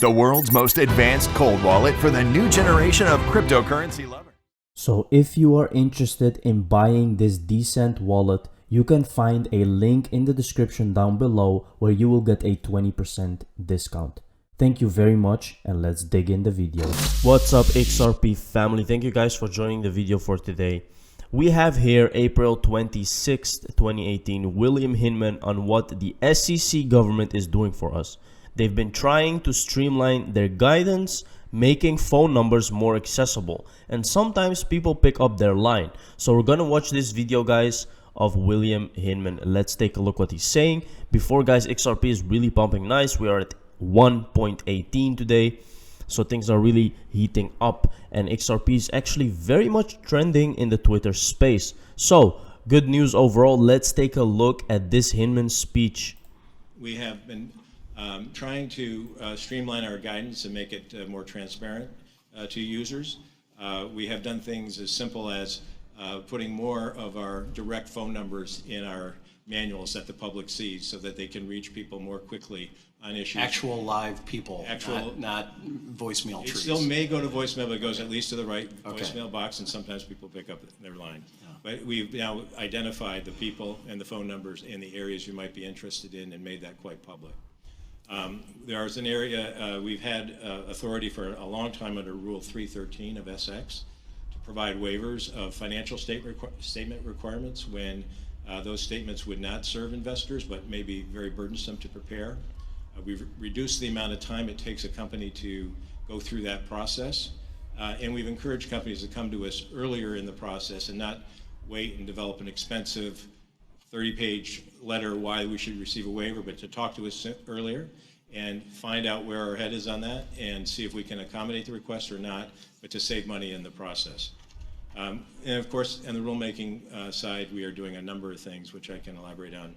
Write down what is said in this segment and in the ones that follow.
the world's most advanced cold wallet for the new generation of cryptocurrency lovers. So if you are interested in buying this decent wallet, you can find a link in the description down below where you will get a 20% discount. Thank you very much, and let's dig in the video. What's up, XRP family? Thank you guys for joining the video for today. We have here April 26th, 2018, William Hinman on what the SEC government is doing for us. They've been trying to streamline their guidance, making phone numbers more accessible, and sometimes people pick up their line. So we're gonna watch this video, guys, of William Hinman. Let's take a look what he's saying. Before, guys, XRP is really pumping nice. We are at 1.18 today, so things are really heating up, and XRP is actually very much trending in the Twitter space. So good news overall. Let's take a look at this Hinman speech. We have been trying to streamline our guidance and make it more transparent to users. We have done things as simple as putting more of our direct phone numbers in our manuals that the public sees so that they can reach people more quickly on issues. Actual live people, not voicemail trees. It still may go to voicemail, but it goes at least to the right voicemail box, and sometimes people pick up their line. Yeah. But we've now identified the people and the phone numbers in the areas you might be interested in and made that quite public. There's an area we've had authority for a long time under Rule 313 of SX to provide waivers of financial statement requirements when those statements would not serve investors but may be very burdensome to prepare. We've reduced the amount of time it takes a company to go through that process, and we've encouraged companies to come to us earlier in the process and not wait and develop an expensive 30-page letter why we should receive a waiver, but to talk to us earlier and find out where our head is on that and see if we can accommodate the request or not, but to save money in the process. And of course, on the rulemaking side, we are doing a number of things which I can elaborate on.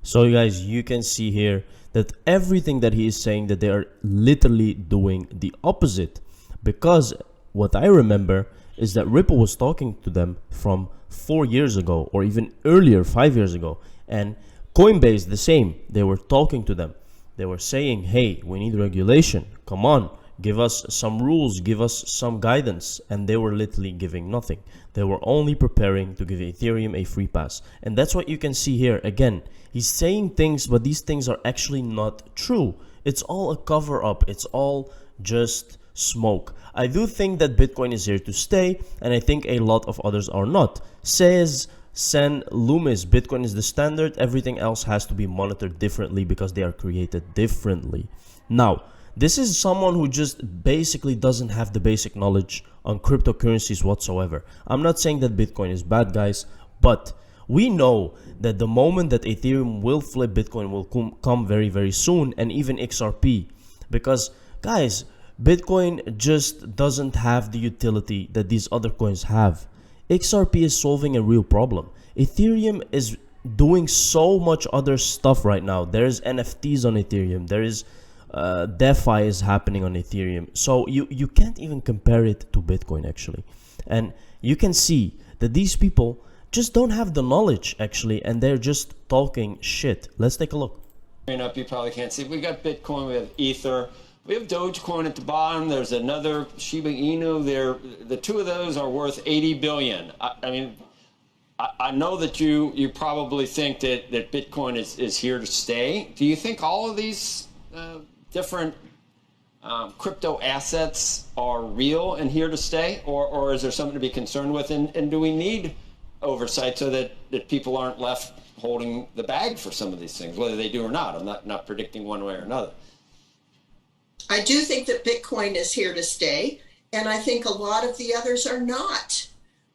So you guys, you can see here that everything that he is saying, that they are literally doing the opposite, because what I remember is that Ripple was talking to them from 4 years ago, or even earlier, 5 years ago, and Coinbase the same. They were talking to them. They were saying, hey, we need regulation, come on, give us some rules, give us some guidance, and they were literally giving nothing. They were only preparing to give Ethereum a free pass. And that's what you can see here. Again, he's saying things, but these things are actually not true. It's all a cover up. It's all just smoke. I do think that Bitcoin is here to stay, and I think a lot of others are not. Says Sen Loomis, Bitcoin is the standard. Everything else has to be monitored differently because they are created differently. Now, this is someone who just basically doesn't have the basic knowledge on cryptocurrencies whatsoever. I'm not saying that Bitcoin is bad, guys, but we know that the moment that Ethereum will flip, Bitcoin will come very, very soon, and even XRP. Because, guys, Bitcoin just doesn't have the utility that these other coins have. XRP is solving a real problem. Ethereum is doing so much other stuff right now. There's NFTs on Ethereum. There is DeFi is happening on Ethereum. So you can't even compare it to Bitcoin, actually. And you can see that these people just don't have the knowledge, actually, and they're just talking shit. Let's take a look. Up, you probably can't see. We got Bitcoin, we have Ether, we have Dogecoin at the bottom. There's another Shiba Inu there. The two of those are worth 80 billion. I mean, I know that you probably think that Bitcoin is here to stay. Do you think all of these different crypto assets are real and here to stay, or is there something to be concerned with? And do we need oversight so that people aren't left holding the bag for some of these things, whether they do or not? I'm not predicting one way or another. I do think that Bitcoin is here to stay, and I think a lot of the others are not.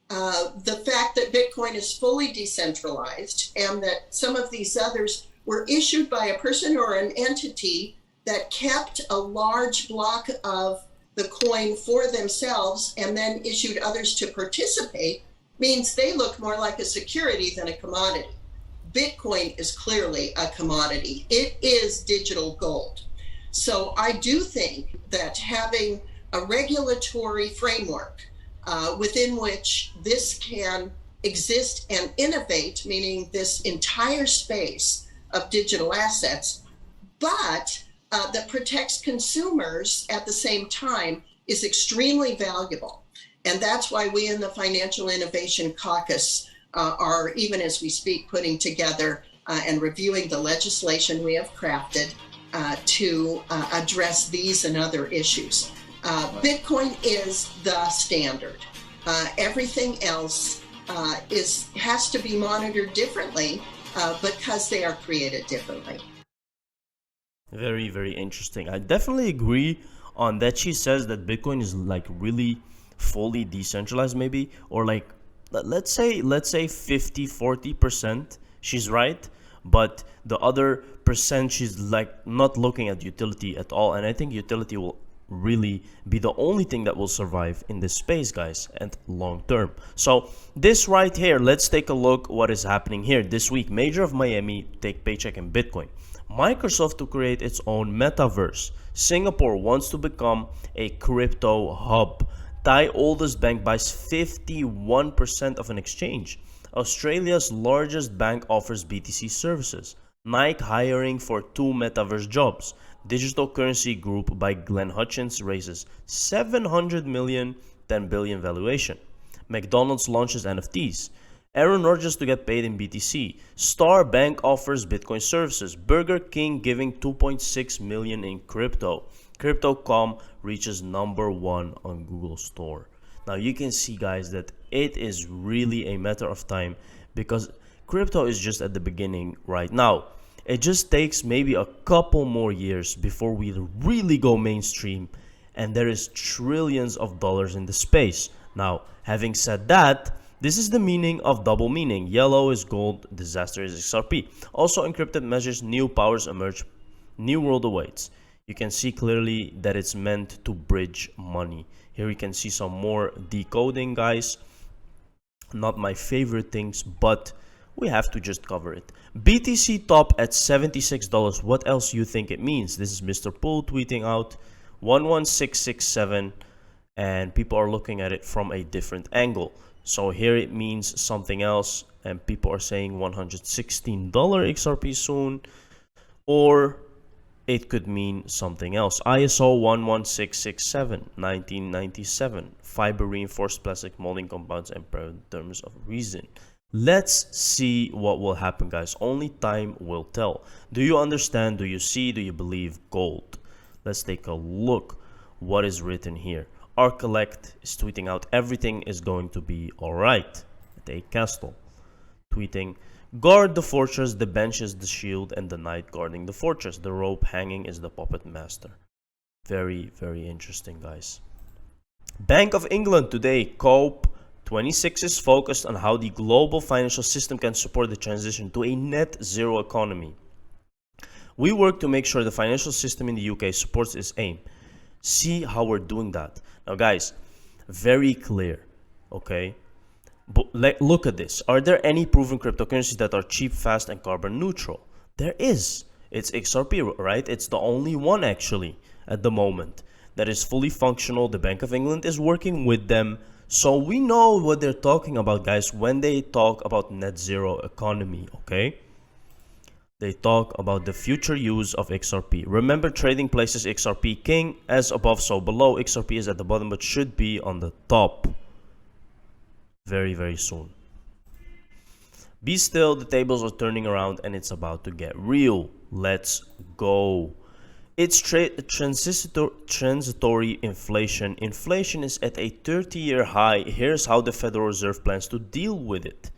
The fact that Bitcoin is fully decentralized and that some of these others were issued by a person or an entity that kept a large block of the coin for themselves and then issued others to participate means they look more like a security than a commodity. Bitcoin is clearly a commodity. It is digital gold. So I do think that having a regulatory framework within which this can exist and innovate, meaning this entire space of digital assets, but that protects consumers at the same time is extremely valuable. And that's why we in the Financial Innovation Caucus are, even as we speak, putting together and reviewing the legislation we have crafted to address these and other issues. Bitcoin is the standard. Everything else has to be monitored differently because they are created differently. Very, very interesting. I definitely agree on that. She says that Bitcoin is like really fully decentralized, maybe, or like let's say 50-40%. She's right, but the other percent she's like not looking at utility at all. And I think utility will really be the only thing that will survive in this space, guys, and long term. So this right here, let's take a look what is happening here this week. Major of Miami take paycheck in Bitcoin. Microsoft to create its own metaverse. Singapore wants to become a crypto hub. Thai oldest bank buys 51% of an exchange. Australia's largest bank offers BTC services. Nike hiring for 2 metaverse jobs. Digital currency group by Glenn Hutchins raises $700 million, $10 billion valuation. McDonald's launches NFTs. Aaron Rodgers to get paid in BTC. Star Bank offers Bitcoin services. Burger King giving $2.6 million in crypto. Crypto.com reaches #1 on Google Store. Now you can see, guys, that it is really a matter of time because crypto is just at the beginning right now. It just takes maybe a couple more years before we really go mainstream and there is trillions of dollars in the space. Now, having said that, this is the meaning of double meaning. Yellow is gold, disaster is XRP. Also encrypted measures, new powers emerge, new world awaits. You can see clearly that it's meant to bridge money. Here you can see some more decoding, guys. Not my favorite things, but we have to just cover it. BTC top at $76. What else you think it means? This is Mr. Pool tweeting out 11667, and people are looking at it from a different angle. So here it means something else, and people are saying $116 XRP soon, or it could mean something else. ISO 11667, 1997, fiber reinforced plastic molding compounds and terms of reason. Let's see what will happen, guys. Only time will tell. Do you understand? Do you see? Do you believe? Gold. Let's take a look what is written here. Arcollect is tweeting out everything is going to be alright. Take Castle tweeting, guard the fortress, the bench is the shield, and the knight guarding the fortress. The rope hanging is the puppet master. Very, very interesting, guys. Bank of England today, COP26 is focused on how the global financial system can support the transition to a net zero economy. We work to make sure the financial system in the UK supports this aim. See how we're doing that. Now, guys, very clear, okay? But look at this. Are there any proven cryptocurrencies that are cheap, fast, and carbon neutral? There is. It's XRP, right? It's the only one, actually, at the moment that is fully functional. The Bank of England is working with them. So we know what they're talking about, guys, when they talk about net zero economy, okay? They talk about the future use of XRP. Remember, trading places XRP king, as above, so below. XRP is at the bottom, but should be on the top. Very, very soon. Be still, the tables are turning around and it's about to get real. Let's go. It's transitory inflation. Inflation is at a 30-year high. Here's how the Federal Reserve plans to deal with it.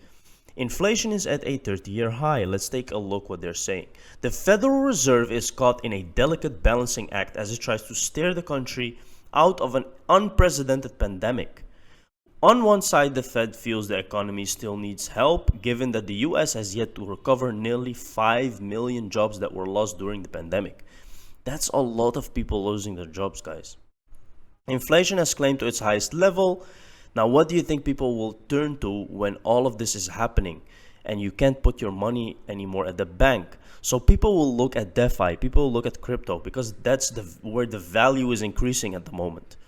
Inflation is at a 30-year high. Let's take a look what they're saying. The Federal Reserve is caught in a delicate balancing act as it tries to steer the country out of an unprecedented pandemic. On one side, the Fed feels the economy still needs help, given that the US has yet to recover nearly 5 million jobs that were lost during the pandemic. That's a lot of people losing their jobs, guys. Inflation has climbed to its highest level. Now, what do you think people will turn to when all of this is happening and you can't put your money anymore at the bank? So people will look at DeFi, people will look at crypto because that's where the value is increasing at the moment.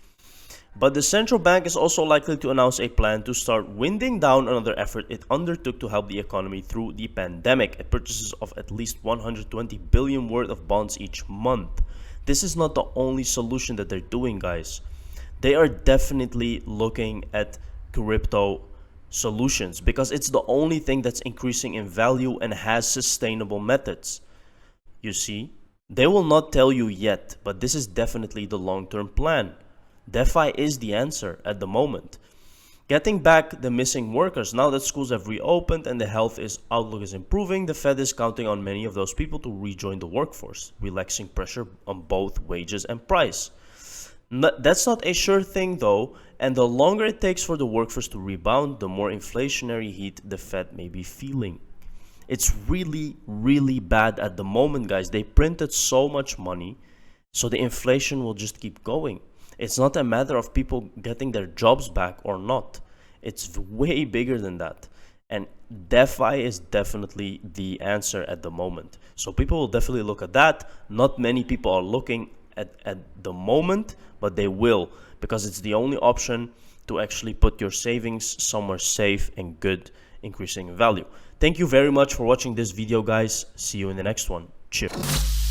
But the central bank is also likely to announce a plan to start winding down another effort it undertook to help the economy through the pandemic. It purchases of at least 120 billion worth of bonds each month. This is not the only solution that they're doing, guys. They are definitely looking at crypto solutions because it's the only thing that's increasing in value and has sustainable methods. You see, they will not tell you yet, but this is definitely the long-term plan. DeFi is the answer at the moment. Getting back the missing workers, now that schools have reopened and the health outlook is improving, the Fed is counting on many of those people to rejoin the workforce, relaxing pressure on both wages and price. That's not a sure thing though, and the longer it takes for the workforce to rebound, the more inflationary heat the Fed may be feeling. It's really, really bad at the moment, guys. They printed so much money, so the inflation will just keep going. It's not a matter of people getting their jobs back or not. It's way bigger than that. And DeFi is definitely the answer at the moment. So people will definitely look at that. Not many people are looking at the moment, but they will, because it's the only option to actually put your savings somewhere safe and good, increasing in value. Thank you very much for watching this video, guys. See you in the next one. Cheers.